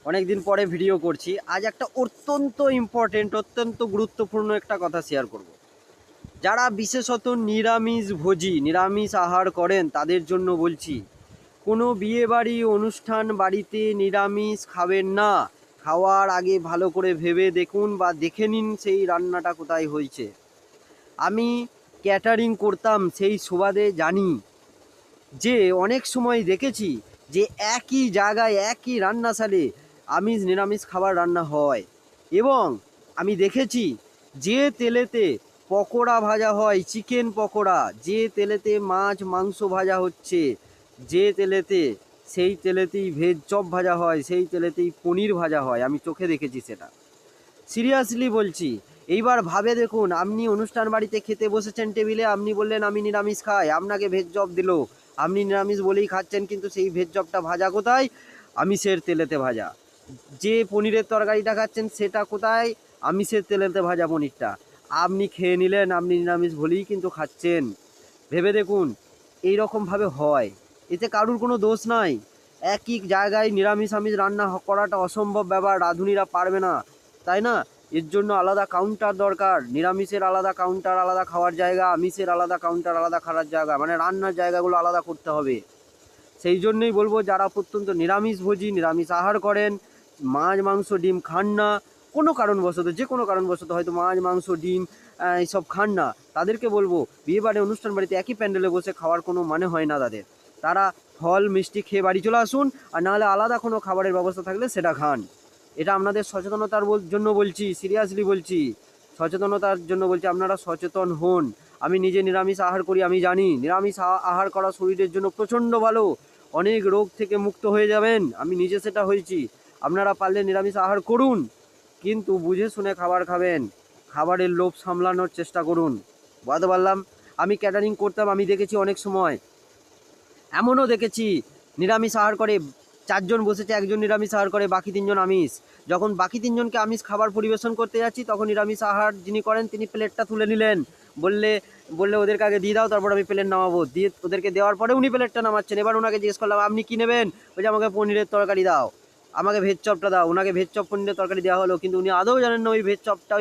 অনেক দিন পরে ভিডিও করছি। আজ একটা অত্যন্ত ইম্পর্টেন্ট, অত্যন্ত গুরুত্বপূর্ণ একটা কথা শেয়ার করব। যারা বিশেষত নিরামিষভোজী, নিরামিষ আহার করেন তাদের জন্য বলছি, কোনো বিয়ে বাড়ি, অনুষ্ঠান বাড়িতে নিরামিষ খাবেন না। খাওয়ার আগে ভালো করে ভেবে দেখুন বা দেখে নিন সেই রান্নাটা কোথায় হয়েছে। আমি ক্যাটারিং করতাম, সেই সুবাদে জানি যে অনেক সময় দেখেছি যে একই জায়গায় একই রান্নাশালে আমিষ নিরামিষ খাবার রান্না হয়, এবং আমি দেখেছি যে তেলেতে পকোড়া ভাজা হয়, চিকেন পকোড়া, যে তেলেতে মাছ মাংস ভাজা হচ্ছে, যে তেলেতে, সেই তেলেতেই ভেজ চপ ভাজা হয়, সেই তেলেতেই পনির ভাজা হয়। আমি চোখে দেখেছি সেটা, সিরিয়াসলি বলছি। এইবার ভাবে দেখুন, আপনি অনুষ্ঠান বাড়িতে খেতে বসেছেন টেবিলে, আপনি বললেন আমি নিরামিষ খাই, আপনাকে ভেজ চপ দিল, আপনি নিরামিষ বলেই খাচ্ছেন, কিন্তু সেই ভেজ চপটা ভাজা কোথায়? আমিষের তেলেতে ভাজা। যে পনিরের তরকারিটা খাচ্ছেন সেটা কোথায়? আমিষের তেলেতে ভাজা পনিরটা। আপনি খেয়ে নিলেন, আপনি নিরামিষ বলেই কিন্তু খাচ্ছেন। ভেবে দেখুন, এই রকমভাবে হয়, এতে কারুর কোনো দোষ নাই। একই জায়গায় নিরামিষ আমিষ রান্না করাটা অসম্ভব ব্যাপার, রাঁধুনিরা পারবে না, তাই না? এর জন্য আলাদা কাউন্টার দরকার, নিরামিষের আলাদা কাউন্টার, আলাদা খাওয়ার জায়গা, আমিষের আলাদা কাউন্টার, আলাদা খাওয়ার জায়গা, মানে রান্নার জায়গাগুলো আলাদা করতে হবে। সেই জন্যই বলবো, যারা প্রত্যন্ত নিরামিষভোজী, নিরামিষ আহার করেন, মাছ মাংস ডিম খান না, কোনো কারণবশত, যে কোনো কারণবশত হয়তো মাছ মাংস ডিম এইসব খান না, তাদেরকে বলবো বিয়ে বাড়ি অনুষ্ঠান বাড়িতে একই প্যান্ডেলে বসে খাওয়ার কোনো মানে হয় না তাদের। তারা ফল মিষ্টি খেয়ে বাড়ি চলে আসুন, আর নাহলে আলাদা কোনো খাবারের ব্যবস্থা থাকলে সেটা খান। এটা আপনাদের সচেতনতার জন্য বলছি, সিরিয়াসলি বলছি, সচেতনতার জন্য বলছি, আপনারা সচেতন হন। আমি নিজে নিরামিষ আহার করি, আমি জানি নিরামিষ আহার করা শরীরের জন্য প্রচণ্ড ভালো, অনেক রোগ থেকে মুক্ত হয়ে যাবেন, আমি নিজে সেটা হয়েছি। আপনারা পারলে নিরামিষ আহার করুন, কিন্তু বুঝে শুনে খাবার খাবেন, খাবারের লোভ সামলানোর চেষ্টা করুন। বুঝতে পারলাম। আমি ক্যাটারিং করতাম, আমি দেখেছি অনেক সময়, এমনও দেখেছি নিরামিষ আহার করে, চারজন বসেছে, একজন নিরামিষ আহার করে, বাকি তিনজন আমিষ। যখন বাকি তিনজনকে আমিষ খাবার পরিবেশন করতে যাচ্ছি, তখন নিরামিষ আহার যিনি করেন তিনি প্লেটটা তুলে নিলেন, বললে বললে ওদেরকে আগে দিয়ে দাও, তারপর আমি প্লেট নামাবো। দিয়ে ওদেরকে দেওয়ার পরে উনি প্লেটটা নামাচ্ছেন। এবার ওনাকে জিজ্ঞেস করলাম, আপনি কী নেবেন? বলছে আমাকে পনিরের তরকারি দাও, আমাকে ভেজ চপটা দাও। ওনাকে ভেজ চপ পনিরের তরকারি দেওয়া হলো, কিন্তু উনি আদৌ জানেন না ওই ভেজ চপটা,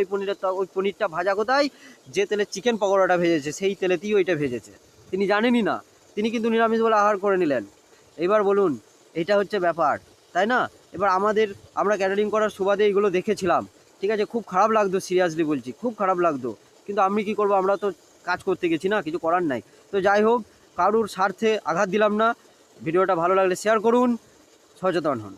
ওই পনিরটা ভাজা কোথায়? যে তেলে চিকেন পকোড়াটা ভেজেছে সেই তেলেতেই ওইটা ভেজেছে, তিনি জানেনই না। তিনি কিন্তু নিরামিষ বলে আহার করে নিলেন। এবার বলুন, এটা হচ্ছে ব্যাপার, তাই না? এবার আমরা ক্যাটারিং করার সুবাদে এইগুলো দেখেছিলাম, ঠিক আছে, খুব খারাপ লাগতো, সিরিয়াসলি বলছি, খুব খারাপ লাগতো। কিন্তু আমি কি করব, আমরা তো কাজ করতে গেছি না, কিছু করার নাই। তো যাই হোক, কারুর স্বার্থে আঘাত দিলাম না। ভিডিওটা ভালো লাগলে শেয়ার করুন, সচেতন হন।